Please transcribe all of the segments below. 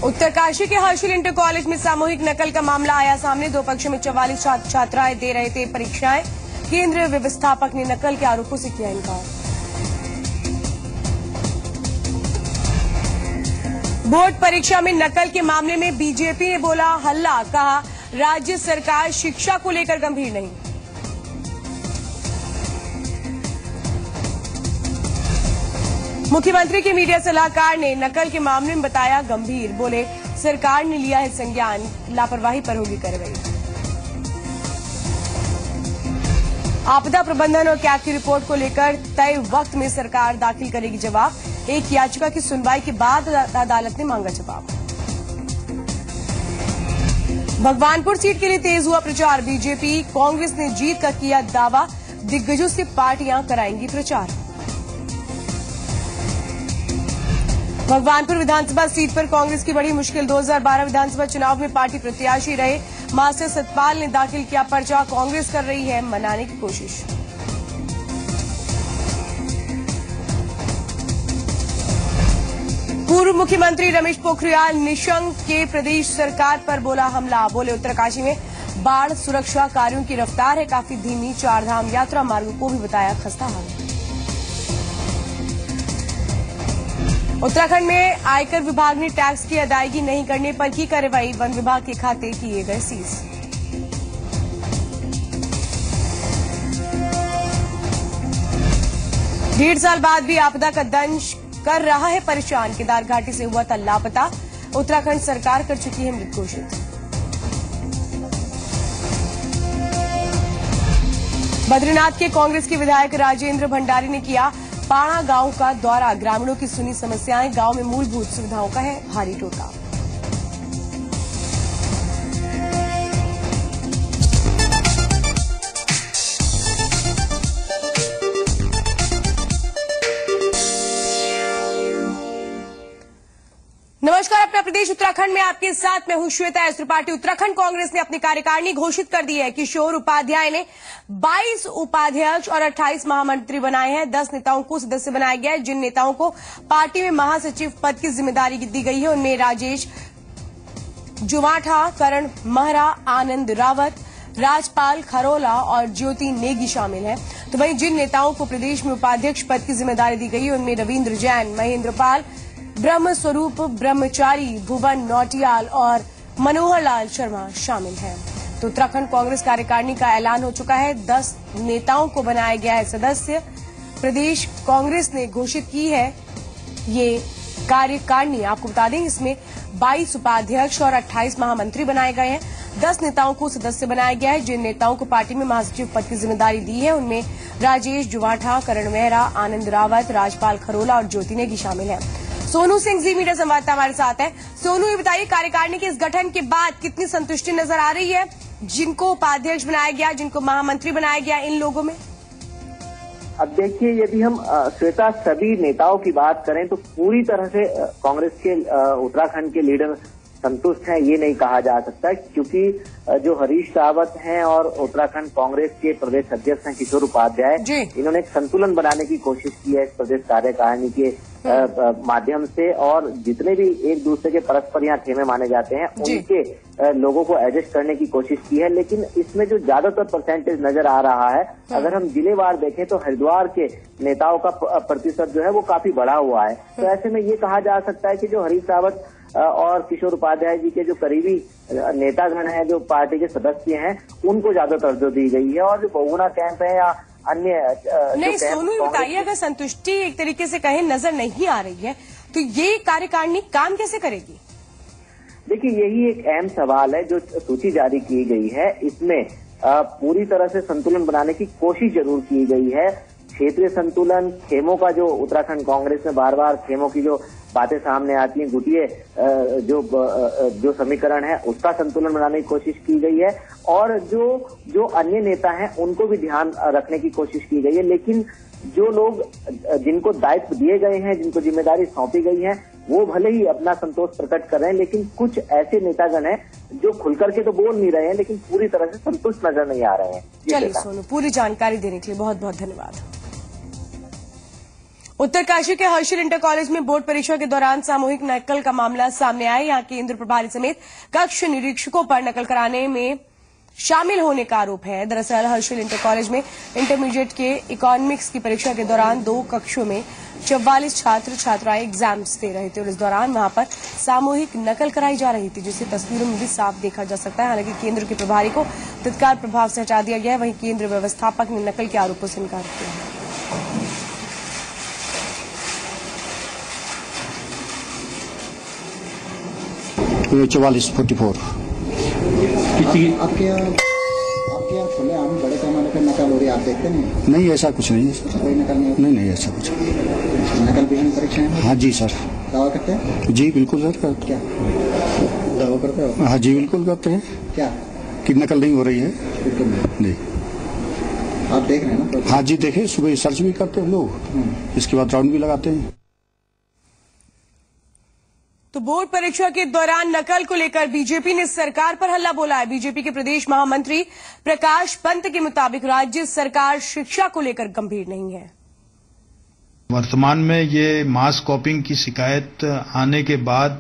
उत्तरकाशी के Harsil inter college में सामूहिक नकल का मामला आया सामने। दो पक्षों में 44 छात्राएं दे रहे थे परीक्षाएं। केंद्रीय व्यवस्थापक ने नकल के आरोपों से किया इनकार। बोर्ड परीक्षा में नकल के मामले में बीजेपी ने बोला हल्ला, कहा राज्य सरकार शिक्षा को लेकर गंभीर नहीं। मुख्यमंत्री के मीडिया सलाहकार ने नकल के मामले में बताया गंभीर, बोले सरकार ने लिया है संज्ञान, लापरवाही पर होगी कार्रवाई। आपदा प्रबंधन और कैग की रिपोर्ट को लेकर तय वक्त में सरकार दाखिल करेगी जवाब। एक याचिका की सुनवाई के बाद अदालत ने मांगा जवाब। भगवानपुर सीट के लिए तेज हुआ प्रचार। बीजेपी कांग्रेस ने जीत का किया दावा, दिग्गजों से पार्टियां कराएंगी प्रचार। भगवानपुर विधानसभा सीट पर कांग्रेस की बड़ी मुश्किल। 2012 विधानसभा चुनाव में पार्टी प्रत्याशी रहे मास्टर सतपाल ने दाखिल किया पर्चा। कांग्रेस कर रही है मनाने की कोशिश। पूर्व मुख्यमंत्री रमेश पोखरियाल निशंक के प्रदेश सरकार पर बोला हमला, बोले उत्तरकाशी में बाढ़ सुरक्षा कार्यों की रफ्तार है काफी धीमी। चारधाम यात्रा मार्ग को भी बताया खस्ता हाल। उत्तराखंड में आयकर विभाग ने टैक्स की अदायगी नहीं करने पर की कार्रवाई। वन विभाग के खाते किए गए सीज। डेढ़ साल बाद भी आपदा का दंश कर रहा है परेशान। केदार घाटी से हुआ था लापता। उत्तराखंड सरकार कर चुकी है मृत घोषित। बद्रीनाथ के कांग्रेस के विधायक राजेंद्र भंडारी ने किया पाणा गांव का दौरा। ग्रामीणों की सुनी समस्याएं। गांव में मूलभूत सुविधाओं का है भारी टोटा। नमस्कार, अपना प्रदेश उत्तराखंड में आपके साथ मैं हूं श्वेता एस त्रिपाठी। उत्तराखंड कांग्रेस ने अपनी कार्यकारिणी घोषित कर दी है। किशोर उपाध्याय ने 22 उपाध्यक्ष और 28 महामंत्री बनाए हैं। 10 नेताओं को सदस्य बनाया गया है। जिन नेताओं को पार्टी में महासचिव पद की जिम्मेदारी दी गई है उनमें राजेश जुवाठा, करण महरा, आनंद रावत, राजपाल खरोला और ज्योति नेगी शामिल हैं। तो वहीं जिन नेताओं को प्रदेश में उपाध्यक्ष पद की जिम्मेदारी दी गई है उनमें रविन्द्र जैन, महेंद्र पाल, ब्रह्म स्वरूप ब्रह्मचारी, भुवन नौटियाल और मनोहर लाल शर्मा शामिल हैं। तो उत्तराखंड कांग्रेस कार्यकारिणी का ऐलान हो चुका है। 10 नेताओं को बनाया गया है सदस्य। प्रदेश कांग्रेस ने घोषित की है ये कार्यकारिणी। आपको बता दें इसमें 22 उपाध्यक्ष और 28 महामंत्री बनाए गए हैं। 10 नेताओं को सदस्य बनाया गया है। जिन नेताओं को पार्टी में महासचिव पद की जिम्मेदारी दी है उनमें राजेश जुवाठा, करण मेहरा, आनंद रावत, राजपाल खरोला और ज्योति नेगी शामिल है। सोनू सिंह जी मीडिया संवाददाता हमारे साथ हैं। सोनू, ये बताइए कार्यकारिणी के इस गठन के बाद कितनी संतुष्टि नजर आ रही है जिनको उपाध्यक्ष बनाया गया, जिनको महामंत्री बनाया गया, इन लोगों में? अब देखिए, यदि हम श्वेता सभी नेताओं की बात करें तो पूरी तरह से कांग्रेस के उत्तराखंड के लीडर संतुष्ट हैं ये नहीं कहा जा सकता, क्योंकि जो हरीश रावत हैं और उत्तराखंड कांग्रेस के प्रदेश अध्यक्ष हैं किशोर उपाध्याय, इन्होंने एक संतुलन बनाने की कोशिश की है इस प्रदेश कार्यकारिणी के माध्यम से। और जितने भी एक दूसरे के परस्पर यहाँ खेमे माने जाते हैं उनके लोगों को एडजस्ट करने की कोशिश की है। लेकिन इसमें जो ज्यादातर परसेंटेज नजर आ रहा है, अगर हम जिलेवार देखें तो हरिद्वार के नेताओं का प्रतिशत जो है वो काफी बढ़ा हुआ है। तो ऐसे में ये कहा जा सकता है कि जो हरीश रावत और किशोर उपाध्याय जी के जो करीबी नेतागण हैं, जो पार्टी के सदस्य हैं, उनको ज्यादा तवज्जो दी गई है। और जो बहुगुणा कैंप है या अन्य नहीं, सोनू बताइए, अगर संतुष्टि एक तरीके से कहीं नजर नहीं आ रही है तो ये कार्यकारिणी काम कैसे करेगी? देखिए, यही एक अहम सवाल है। जो सूची जारी की गई है इसमें पूरी तरह से संतुलन बनाने की कोशिश जरूर की गई है। क्षेत्रीय संतुलन, खेमों का जो उत्तराखंड कांग्रेस में बार बार खेमों की जो बातें सामने आती हैं, गुटिये जो समीकरण है उसका संतुलन बनाने की कोशिश की गई है। और जो अन्य नेता हैं उनको भी ध्यान रखने की कोशिश की गई है। लेकिन जो लोग जिनको दायित्व दिए गए हैं, जिनको जिम्मेदारी सौंपी गई है, वो भले ही अपना संतोष प्रकट कर रहे हैं, लेकिन कुछ ऐसे नेतागण हैं जो खुल करके तो बोल नहीं रहे हैं लेकिन पूरी तरह से संतुष्ट नजर नहीं आ रहे हैं। चलिए सोनू, पूरी जानकारी देने के लिए बहुत बहुत धन्यवाद। उत्तरकाशी के हर्षिल इंटर कॉलेज में बोर्ड परीक्षा के दौरान सामूहिक नकल का मामला सामने आया। यहां केंद्र प्रभारी समेत कक्ष निरीक्षकों पर नकल कराने में शामिल होने का आरोप है। दरअसल हर्षिल इंटर कॉलेज में इंटरमीडिएट के इकोनॉमिक्स की परीक्षा के दौरान 2 कक्षों में 44 छात्र छात्राएं एग्जाम्स दे रहे थे और इस दौरान वहां पर सामूहिक नकल कराई जा रही थी, जिसे तस्वीरों में भी साफ देखा जा सकता है। हालांकि केंद्र के प्रभारी को तत्काल प्रभाव से हटा दिया गया है, वहीं केंद्र व्यवस्थापक ने नकल के आरोपों से इनकार किया है। ये 44-44 आपके यहाँ खुले आम बड़े पैमाने पर नकल हो रही है, आप देखते नहीं? नहीं, ऐसा कुछ नहीं है सर। कोई नकल नहीं? नहीं, ऐसा कुछ नहीं। नकल विहीन परीक्षाएं? हाँ जी सर। दावा करते हैं? जी बिल्कुल सर करते। क्या दावा करते हो? हाँ जी बिल्कुल करते हैं। क्या कि नकल नहीं हो रही है? बिल्कुल नहीं। आप देख रहे हैं ना? हाँ जी देखे, सुबह सर्च भी करते हैं लोग, इसके बाद राउंड भी लगाते हैं। तो बोर्ड परीक्षा के दौरान नकल को लेकर बीजेपी ने सरकार पर हल्ला बोला है। बीजेपी के प्रदेश महामंत्री प्रकाश पंत के मुताबिक राज्य सरकार शिक्षा को लेकर गंभीर नहीं है। वर्तमान में ये मास कॉपिंग की शिकायत आने के बाद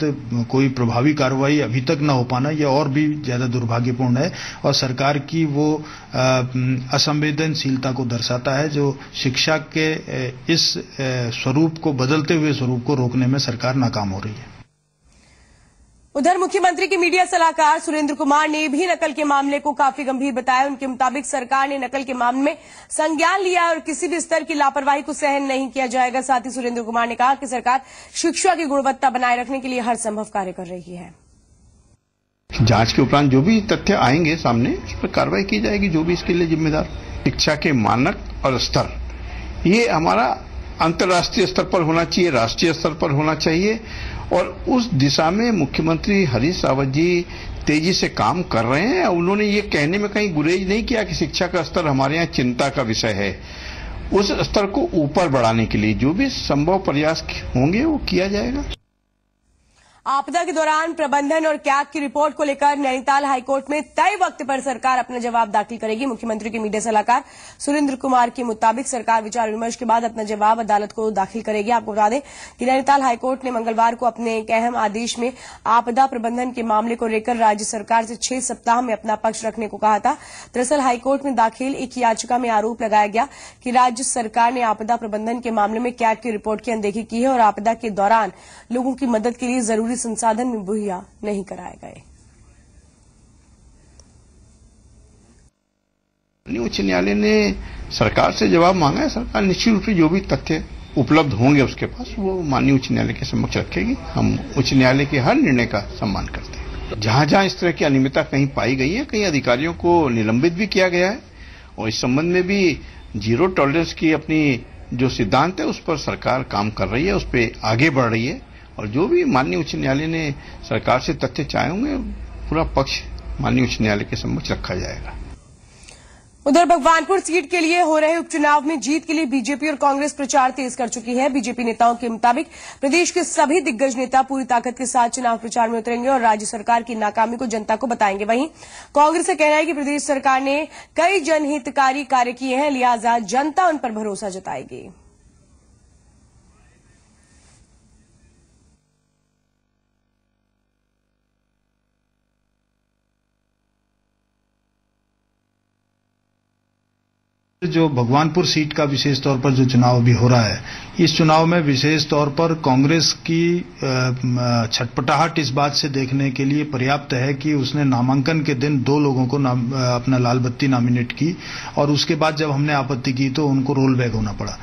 कोई प्रभावी कार्रवाई अभी तक न हो पाना, यह और भी ज्यादा दुर्भाग्यपूर्ण है और सरकार की वो असंवेदनशीलता को दर्शाता है जो शिक्षा के इस स्वरूप को, बदलते हुए स्वरूप को रोकने में सरकार नाकाम हो रही है। उधर मुख्यमंत्री के मीडिया सलाहकार सुरेंद्र कुमार ने भी नकल के मामले को काफी गंभीर बताया। उनके मुताबिक सरकार ने नकल के मामले में संज्ञान लिया और किसी भी स्तर की लापरवाही को सहन नहीं किया जाएगा। साथ ही सुरेंद्र कुमार ने कहा कि सरकार शिक्षा की गुणवत्ता बनाए रखने के लिए हर संभव कार्य कर रही है। जांच के उपरांत जो भी तथ्य आएंगे सामने, उस पर कार्रवाई की जाएगी, जो भी इसके लिए जिम्मेदार। शिक्षा के मानक और स्तर ये हमारा अंतर्राष्ट्रीय स्तर पर होना चाहिए, राष्ट्रीय स्तर पर होना चाहिए और उस दिशा में मुख्यमंत्री हरीश रावत जी तेजी से काम कर रहे हैं। उन्होंने ये कहने में कहीं गुरेज नहीं किया कि शिक्षा का स्तर हमारे यहाँ चिंता का विषय है। उस स्तर को ऊपर बढ़ाने के लिए जो भी संभव प्रयास होंगे वो किया जाएगा। आपदा के दौरान प्रबंधन और कैग की रिपोर्ट को लेकर नैनीताल हाईकोर्ट में तय वक्त पर सरकार अपना जवाब दाखिल करेगी। मुख्यमंत्री के मीडिया सलाहकार सुरेंद्र कुमार के मुताबिक सरकार विचार विमर्श के बाद अपना जवाब अदालत को दाखिल करेगी। आपको बता दें कि नैनीताल हाईकोर्ट ने मंगलवार को अपने एक अहम आदेश में आपदा प्रबंधन के मामले को लेकर राज्य सरकार से 6 सप्ताह में अपना पक्ष रखने को कहा था। दरअसल हाईकोर्ट में दाखिल एक याचिका में आरोप लगाया गया कि राज्य सरकार ने आपदा प्रबंधन के मामले में कैग की रिपोर्ट की अनदेखी की है और आपदा के दौरान लोगों की मदद के लिए जरूरी संसाधन मुहैया नहीं कराए गए। उच्च न्यायालय ने सरकार से जवाब मांगा है। सरकार निश्चित रूप से जो भी तथ्य उपलब्ध होंगे उसके पास वो माननीय उच्च न्यायालय के समक्ष रखेगी। हम उच्च न्यायालय के हर निर्णय का सम्मान करते हैं। जहां जहां इस तरह की अनियमितता कहीं पाई गई है, कई अधिकारियों को निलंबित भी किया गया है और इस संबंध में भी जीरो टॉलरेंस की अपनी जो सिद्धांत है उस पर सरकार काम कर रही है, उस पर आगे बढ़ रही है और जो भी माननीय उच्च न्यायालय ने सरकार से तथ्य चाहे होंगे पूरा पक्ष माननीय उच्च न्यायालय के समक्ष रखा जाएगा। उधर भगवानपुर सीट के लिए हो रहे उपचुनाव में जीत के लिए बीजेपी और कांग्रेस प्रचार तेज कर चुकी है। बीजेपी नेताओं के मुताबिक प्रदेश के सभी दिग्गज नेता पूरी ताकत के साथ चुनाव प्रचार में उतरेंगे और राज्य सरकार की नाकामी को जनता को बताएंगे। वहीं कांग्रेस का कहना है कि प्रदेश सरकार ने कई जनहितकारी कार्य किए हैं, लिहाजा जनता उन पर भरोसा जताएगी। जो भगवानपुर सीट का विशेष तौर पर जो चुनाव अभी हो रहा है, इस चुनाव में विशेष तौर पर कांग्रेस की छटपटाहट इस बात से देखने के लिए पर्याप्त है कि उसने नामांकन के दिन 2 लोगों को अपना लाल बत्ती नॉमिनेट की और उसके बाद जब हमने आपत्ति की तो उनको रोल बैक होना पड़ा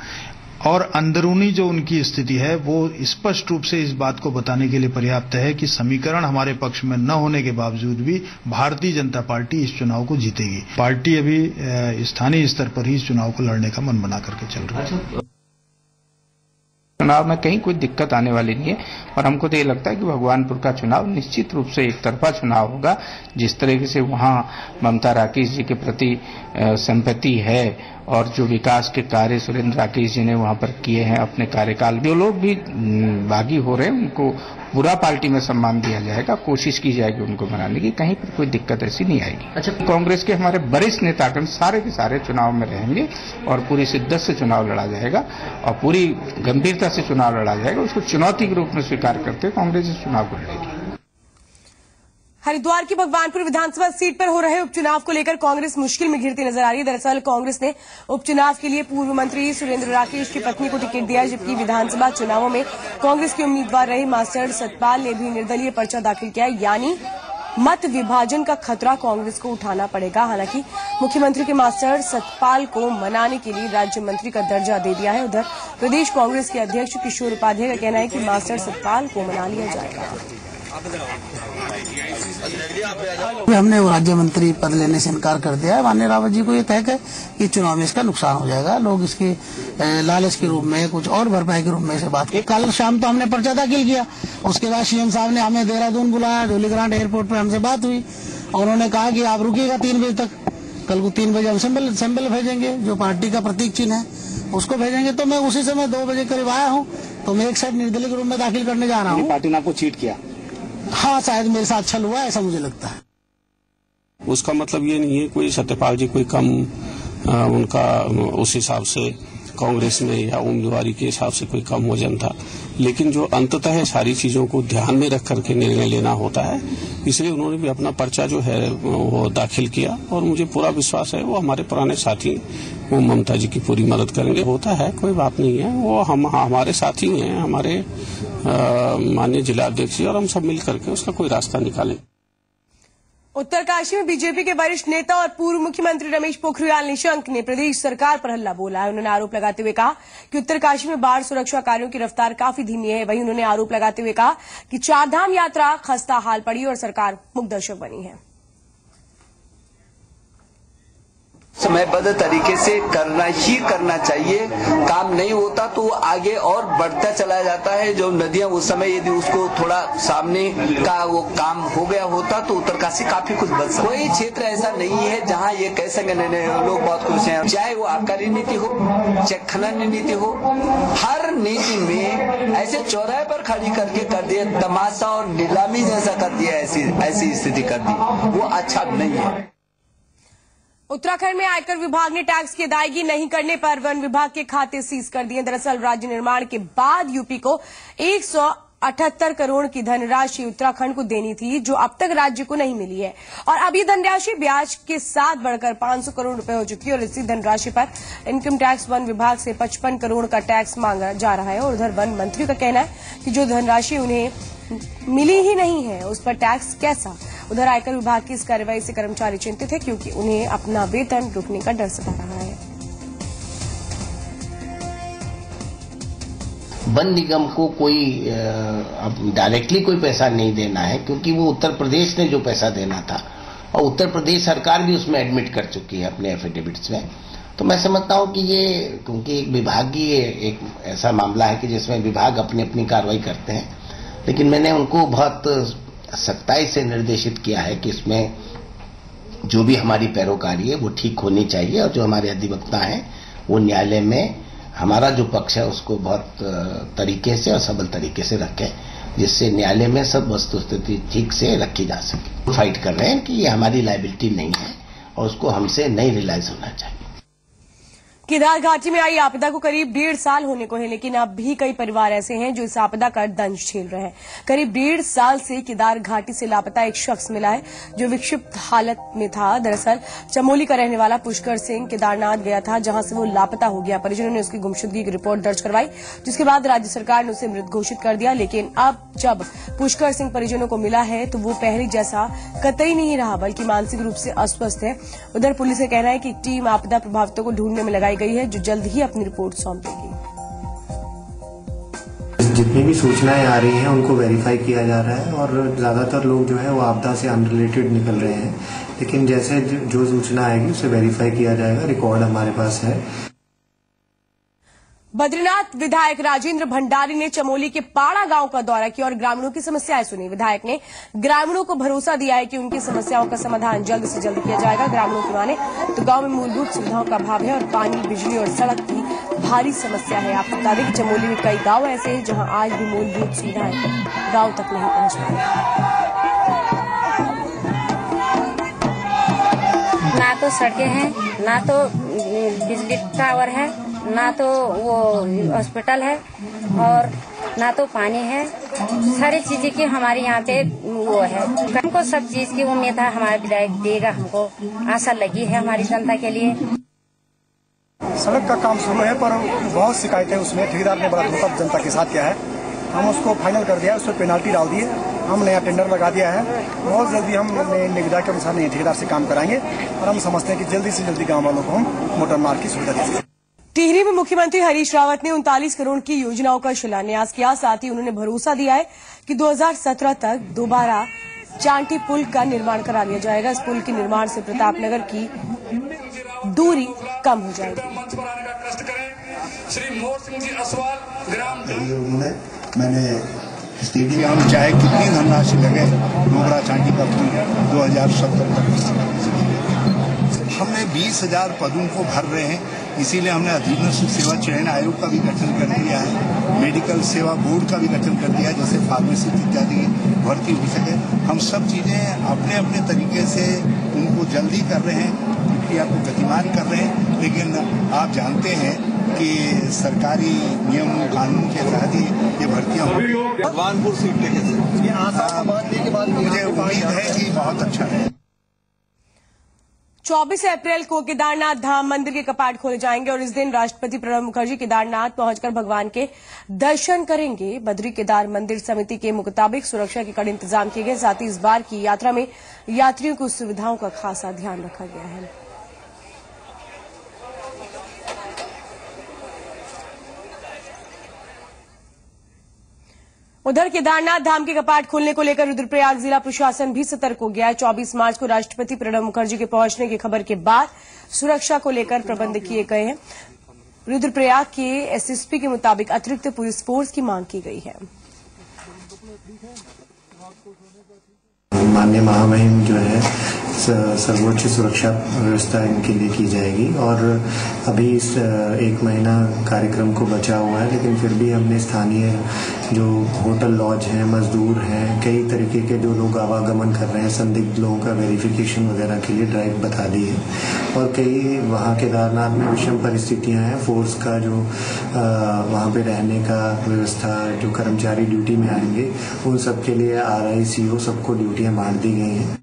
और अंदरूनी जो उनकी स्थिति है वो स्पष्ट रूप से इस बात को बताने के लिए पर्याप्त है कि समीकरण हमारे पक्ष में न होने के बावजूद भी भारतीय जनता पार्टी इस चुनाव को जीतेगी। पार्टी अभी स्थानीय स्तर पर ही इस चुनाव को लड़ने का मन बना करके चल रही है। चुनाव में कहीं कोई दिक्कत आने वाली नहीं है और हमको तो ये लगता है कि भगवानपुर का चुनाव निश्चित रूप से एक तरफा चुनाव होगा। जिस तरीके से वहां ममता राकेश जी के प्रति सिंपैथी है और जो विकास के कार्य सुरेंद्र राकेश जी ने वहां पर किए हैं अपने कार्यकाल, जो लोग भी भागी हो रहे हैं उनको पूरा पार्टी में सम्मान दिया जाएगा, कोशिश की जाएगी उनको बनाने की, कहीं पर कोई दिक्कत ऐसी नहीं आएगी। अच्छा, कांग्रेस के हमारे वरिष्ठ नेतागण सारे के सारे चुनाव में रहेंगे और पूरी शिद्दत से चुनाव लड़ा जाएगा और पूरी गंभीरता से चुनाव लड़ा जाएगा। उसको चुनौती के रूप में स्वीकार करते हुए कांग्रेस इस चुनाव को लड़ेगी। हरिद्वार की भगवानपुर विधानसभा सीट पर हो रहे उपचुनाव को लेकर कांग्रेस मुश्किल में घिरती नजर आ रही है। दरअसल कांग्रेस ने उपचुनाव के लिए पूर्व मंत्री सुरेंद्र राकेश की पत्नी को टिकट दिया, जबकि विधानसभा चुनावों में कांग्रेस के उम्मीदवार रहे मास्टर सतपाल ने भी निर्दलीय पर्चा दाखिल किया, यानी मत विभाजन का खतरा कांग्रेस को उठाना पड़ेगा। हालांकि मुख्यमंत्री के मास्टर सतपाल को मनाने के लिए राज्य मंत्री का दर्जा दे दिया है। उधर प्रदेश कांग्रेस के अध्यक्ष किशोर उपाध्याय का कहना है कि मास्टर सतपाल को मना लिया जाएगा। हमने वो राज्य मंत्री पद लेने से इनकार कर दिया है। माननीय रावत जी को ये तय है कि चुनाव में इसका नुकसान हो जाएगा, लोग इसके लालच के रूप में, कुछ और भरपाई के रूप में से बात की। कल शाम तो हमने पर्चा दाखिल किया, उसके बाद सीएम साहब ने हमें देहरादून बुलाया, जौलीग्रांट एयरपोर्ट पर हमसे बात हुई और उन्होंने कहा कि आप रुकिएगा 3 बजे तक, कल को 3 बजे हम सैंपल भेजेंगे, जो पार्टी का प्रतीक चिन्ह है उसको भेजेंगे। तो मैं उसी समय 2 बजे करीब आया हूँ, तो मैं एक साइड निर्दलीय के रूप में दाखिल करने जा रहा हूँ। पार्टी ने आपको चीट किया? हाँ, शायद मेरे साथ छल हुआ, ऐसा मुझे लगता है। उसका मतलब ये नहीं है कोई सत्यपाल जी कोई कम उनका उस हिसाब से कांग्रेस में या उम्मीदवारी के हिसाब से कोई कम वजन था, लेकिन जो अंततः सारी चीजों को ध्यान में रख करके निर्णय लेना होता है, इसलिए उन्होंने भी अपना पर्चा जो है वो दाखिल किया और मुझे पूरा विश्वास है वो हमारे पुराने साथी वो ममता जी की पूरी मदद करेंगे। होता है, कोई बात नहीं है, वो हमारे साथी हैं, हमारे माननीय जिलाध्यक्ष जी, और हम सब मिल करके उसका कोई रास्ता निकालें। उत्तरकाशी में बीजेपी के वरिष्ठ नेता और पूर्व मुख्यमंत्री रमेश पोखरियाल निशंक ने प्रदेश सरकार पर हल्ला बोला है। उन्होंने आरोप लगाते हुए कहा कि उत्तरकाशी में बाढ़ सुरक्षा कार्यों की रफ्तार काफी धीमी है। वहीं उन्होंने आरोप लगाते हुए कहा कि चारधाम यात्रा खस्ता हाल पड़ी और सरकार मूकदर्शक बनी है। समयबद्ध तरीके से करना ही करना चाहिए। काम नहीं होता तो आगे और बढ़ता चला जाता है। जो नदियां उस समय यदि उसको थोड़ा सामने का वो काम हो गया होता तो उत्तरकाशी काफी कुछ बच सकता। कोई क्षेत्र ऐसा नहीं है जहां ये कह सके लोग बहुत खुश हैं, चाहे वो आबकारी नीति हो, चाहे खनन नीति हो, हर नीति में ऐसे चौराहे पर खड़ी करके कर दिया, तमाशा और नीलामी जैसा कर दिया, ऐसी स्थिति कर दी, वो अच्छा नहीं है। उत्तराखंड में आयकर विभाग ने टैक्स की अदायगी नहीं करने पर वन विभाग के खाते सीज कर दिए। दरअसल राज्य निर्माण के बाद यूपी को 178 करोड़ की धनराशि उत्तराखंड को देनी थी, जो अब तक राज्य को नहीं मिली है और अब ये धनराशि ब्याज के साथ बढ़कर 500 करोड़ रुपए हो चुकी है और इसी धनराशि पर इनकम टैक्स वन विभाग से 55 करोड़ का टैक्स मांगा जा रहा है। और उधर वन मंत्री का कहना है कि जो धनराशि उन्हें मिली ही नहीं है उस पर टैक्स कैसा। उधर आयकर विभाग की इस कार्रवाई से कर्मचारी चिंतित है, क्योंकि उन्हें अपना वेतन रुकने का डर सता रहा है। वन निगम को कोई अब डायरेक्टली कोई पैसा नहीं देना है, क्योंकि वो उत्तर प्रदेश ने जो पैसा देना था और उत्तर प्रदेश सरकार भी उसमें एडमिट कर चुकी है अपने एफिडेविट्स में। तो मैं समझता हूं कि ये क्योंकि एक विभागीय एक ऐसा मामला है कि जिसमें विभाग अपनी अपनी कार्रवाई करते हैं, लेकिन मैंने उनको बहुत सख्ताई से निर्देशित किया है कि इसमें जो भी हमारी पैरोकारी है वो ठीक होनी चाहिए और जो हमारे अधिवक्ता हैं वो न्यायालय में हमारा जो पक्ष है उसको बहुत तरीके से और सबल तरीके से रखें, जिससे न्यायालय में सब वस्तुस्थिति ठीक से रखी जा सके। फाइट कर रहे हैं कि ये हमारी लायबिलिटी नहीं है और उसको हमसे नहीं रियलाइज होना चाहिए। केदार घाटी में आई आपदा को करीब 1.5 साल होने को है, लेकिन अब भी कई परिवार ऐसे हैं जो इस आपदा का दंश झेल रहे हैं। करीब 1.5 साल से केदार घाटी से लापता एक शख्स मिला है जो विक्षिप्त हालत में था। दरअसल चमोली का रहने वाला पुष्कर सिंह केदारनाथ गया था, जहां से वो लापता हो गया। परिजनों ने उसकी गुमशुदगी की रिपोर्ट दर्ज करवाई, जिसके बाद राज्य सरकार ने उसे मृत घोषित कर दिया। लेकिन अब जब पुष्कर सिंह परिजनों को मिला है तो वो पहले जैसा कतई नहीं रहा, बल्कि मानसिक रूप से अस्वस्थ है। उधर पुलिस का कहना है कि टीम आपदा प्रभावितों को ढूंढने में लगाई गई है, जो जल्द ही अपनी रिपोर्ट सौंपेगी। जितनी भी सूचनाएं आ रही हैं उनको वेरीफाई किया जा रहा है और ज्यादातर लोग जो है वो आपदा से अनरिलेटेड निकल रहे हैं, लेकिन जैसे जो सूचना आएगी उसे वेरीफाई किया जाएगा। रिकॉर्ड हमारे पास है। बद्रीनाथ विधायक राजेंद्र भंडारी ने चमोली के पाड़ा गांव का दौरा किया और ग्रामीणों की समस्याएं सुनी। विधायक ने ग्रामीणों को भरोसा दिया है कि उनकी समस्याओं का समाधान जल्द से जल्द किया जाएगा। ग्रामीणों की माने तो गांव में मूलभूत सुविधाओं का अभाव है और पानी, बिजली और सड़क की भारी समस्या है। आपको बता दें कि चमोली में कई गांव ऐसे हैं जहां आज भी मूलभूत सुविधाएं गांव तक नहीं पहुंच पाई। ना तो सड़कें हैं, ना तो बिजली टावर है, ना तो वो हॉस्पिटल है और ना तो पानी है। सारी चीजें की हमारे यहाँ पे वो है। हमको सब चीज की उम्मीद है, हमारा विधायक देगा, हमको आशा लगी है हमारी जनता के लिए। सड़क का काम शुरू है पर बहुत शिकायतें उसमें ठेकेदार ने बड़ा धोखा जनता के साथ किया है। हम उसको फाइनल कर दिया, उस पर पेनाल्टी डाल दी है। हम नया टेंडर लगा दिया है। बहुत जल्दी हम निविदा के अनुसार नए ठेकेदार से काम कराएंगे और हम समझते हैं कि जल्दी से जल्दी गाँव वालों को हम मोटर मार्ग की सुविधा देंगे। टिहरी में मुख्यमंत्री हरीश रावत ने 39 करोड़ की योजनाओं का शिलान्यास किया। साथ ही उन्होंने भरोसा दिया है कि 2017 तक दोबारा चांटी पुल का निर्माण करा लिया जाएगा। इस पुल के निर्माण से प्रतापनगर की दूरी कम हो जाएगी। मैंने स्टेडियम चाहे कितनी धनराशि लगे, डोगरा चांटी का पुल 2017 तक हमने 20,000 पदों को भर रहे हैं। इसीलिए हमने अधीनस्थ सेवा चयन आयोग का भी गठन कर दिया है, मेडिकल सेवा बोर्ड का भी गठन कर दिया है, जैसे फार्मेसिस्ट इत्यादि भर्ती हो सके। हम सब चीजें अपने अपने तरीके से उनको जल्दी कर रहे हैं, प्रक्रिया को गतिमान कर रहे हैं। लेकिन आप जानते हैं कि सरकारी नियम कानून के तहत ही ये भर्तियां होंगी। भगवानपुर सीट मुझे उम्मीद है कि बहुत अच्छा है। 24 अप्रैल को केदारनाथ धाम मंदिर के कपाट खोले जाएंगे और इस दिन राष्ट्रपति प्रणब मुखर्जी केदारनाथ पहुंचकर भगवान के दर्शन करेंगे। बद्री केदार मंदिर समिति के मुताबिक सुरक्षा के कड़े इंतजाम किए गए। साथ ही इस बार की यात्रा में यात्रियों की सुविधाओं का खासा ध्यान रखा गया है। उधर केदारनाथ धाम के कपाट खोलने को लेकर रुद्रप्रयाग जिला प्रशासन भी सतर्क हो गया है। 24 मार्च को राष्ट्रपति प्रणब मुखर्जी के पहुंचने की खबर के बाद सुरक्षा को लेकर प्रबंध किए गए हैं। रुद्रप्रयाग के एसएसपी के मुताबिक अतिरिक्त पुलिस फोर्स की मांग की गई है। माननीय महामहिम जो है सर्वोच्च सुरक्षा व्यवस्था इनके लिए की जाएगी और अभी इस 1 महीना कार्यक्रम को बचा हुआ है, लेकिन फिर भी हमने स्थानीय जो होटल लॉज हैं, मजदूर हैं, कई तरीके के जो लोग आवागमन कर रहे हैं, संदिग्ध लोगों का वेरिफिकेशन वगैरह के लिए ड्राइव बता दी है। और कई वहाँ केदारनाथ में विषम परिस्थितियाँ हैं, फोर्स का जो वहाँ पे रहने का व्यवस्था, जो कर्मचारी ड्यूटी में आएंगे उन सबके लिए RI CO सबको ड्यूटियाँ बांट दी गई हैं।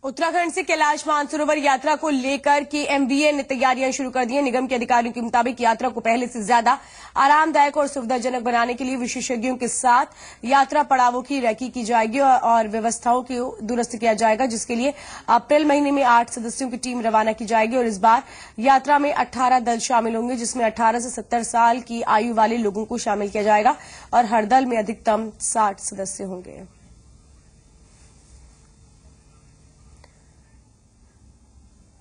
उत्तराखंड से कैलाश मानसरोवर यात्रा को लेकर KMVA ने तैयारियां शुरू कर दी हैं। निगम के अधिकारियों के मुताबिक यात्रा को पहले से ज्यादा आरामदायक और सुविधाजनक बनाने के लिए विशेषज्ञों के साथ यात्रा पड़ावों की रैकी की जाएगी और व्यवस्थाओं को दुरुस्त किया जाएगा, जिसके लिए अप्रैल महीने में 8 सदस्यों की टीम रवाना की जाएगी। और इस बार यात्रा में 18 दल शामिल होंगे, जिसमें 18 से 70 साल की आयु वाले लोगों को शामिल किया जाएगा और हर दल में अधिकतम 60 सदस्य होंगे।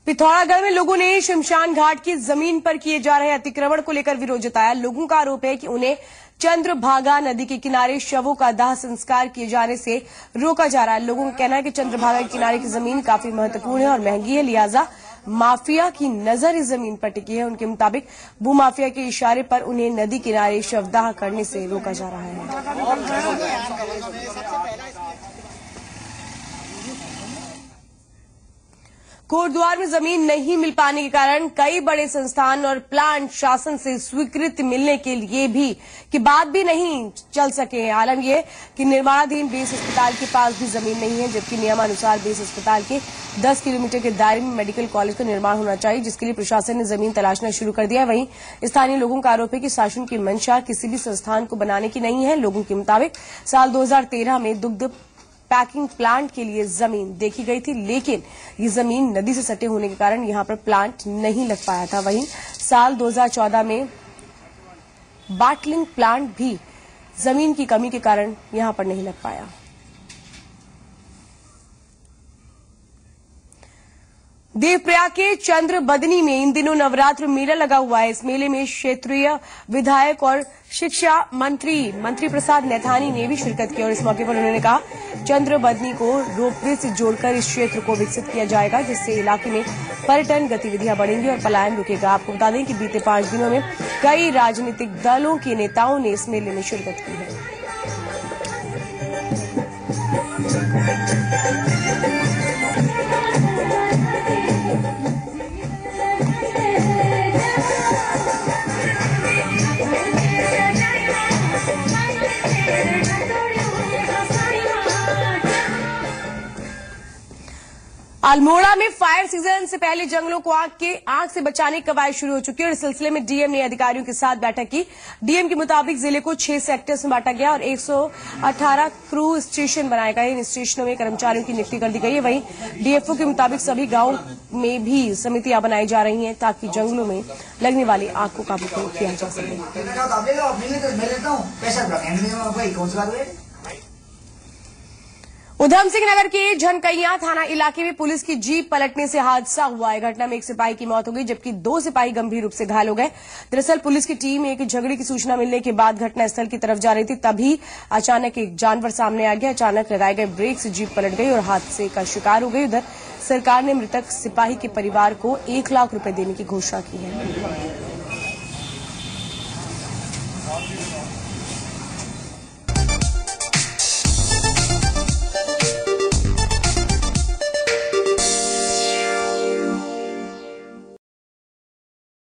पिथौरागढ़ में लोगों ने शमशान घाट की जमीन पर किए जा रहे अतिक्रमण को लेकर विरोध जताया। लोगों का आरोप है कि उन्हें चंद्रभागा नदी के किनारे शवों का दाह संस्कार किए जाने से रोका जा रहा है। लोगों का कहना है कि चंद्रभागा के किनारे की जमीन काफी महत्वपूर्ण है और महंगी है, लिहाजा माफिया की नजर इस जमीन पर टिकी है। उनके मुताबिक भूमाफिया के इशारे पर उन्हें नदी किनारे शवदाह करने से रोका जा रहा है। कोटद्वार में जमीन नहीं मिल पाने के कारण कई बड़े संस्थान और प्लांट शासन से स्वीकृति मिलने के लिए भी बाद भी नहीं चल सके हैं। आलम यह कि निर्माणाधीन बेस अस्पताल के पास भी जमीन नहीं है, जबकि नियमानुसार बेस अस्पताल के 10 किलोमीटर के दायरे में मेडिकल कॉलेज का निर्माण होना चाहिए, जिसके लिए प्रशासन ने जमीन तलाशना शुरू कर दिया है। वहीं स्थानीय लोगों का आरोप है कि शासन की मंशा किसी भी संस्थान को बनाने की नहीं है। लोगों के मुताबिक साल 2013 में दुग्ध पैकिंग प्लांट के लिए जमीन देखी गई थी, लेकिन ये जमीन नदी से सटे होने के कारण यहां पर प्लांट नहीं लग पाया था। वहीं साल 2014 में बाटलिंग प्लांट भी जमीन की कमी के कारण यहां पर नहीं लग पाया। देवप्रयाग के चंद्र बदनी में इन दिनों नवरात्र मेला लगा हुआ है। इस मेले में क्षेत्रीय विधायक और शिक्षा मंत्री प्रसाद नैथानी ने भी शिरकत की और इस मौके पर उन्होंने कहा चंद्र बदनी को रोपवे से जोड़कर इस क्षेत्र को विकसित किया जाएगा, जिससे इलाके में पर्यटन गतिविधियां बढ़ेंगी और पलायन रुकेगा। आपको बता दें कि बीते 5 दिनों में कई राजनीतिक दलों के नेताओं ने इस मेले में शिरकत की है। अल्मोड़ा में फायर सीजन से पहले जंगलों को आग से बचाने की कवायद शुरू हो चुकी है और इस सिलसिले में डीएम ने अधिकारियों के साथ बैठक की। डीएम के मुताबिक जिले को 6 सेक्टर्स में बांटा गया और 118 क्रू स्टेशन बनाए गए। इन स्टेशनों में कर्मचारियों की नियुक्ति कर दी गई है। वहीं डीएफओ के मुताबिक सभी गांवों में भी समितियां बनाई जा रही हैं ताकि जंगलों में लगने वाली आग को काबू किया जा सके। उधम सिंह नगर के झनकैया थाना इलाके में पुलिस की जीप पलटने से हादसा हुआ है। घटना में एक सिपाही की मौत हो गई जबकि 2 सिपाही गंभीर रूप से घायल हो गए। दरअसल पुलिस की टीम एक झगड़े की सूचना मिलने के बाद घटनास्थल की तरफ जा रही थी, तभी अचानक एक जानवर सामने आ गया। अचानक लगाए गए ब्रेक से जीप पलट गई और हादसे का शिकार हो गई। उधर सरकार ने मृतक सिपाही के परिवार को 1 लाख रुपए देने की घोषणा की है।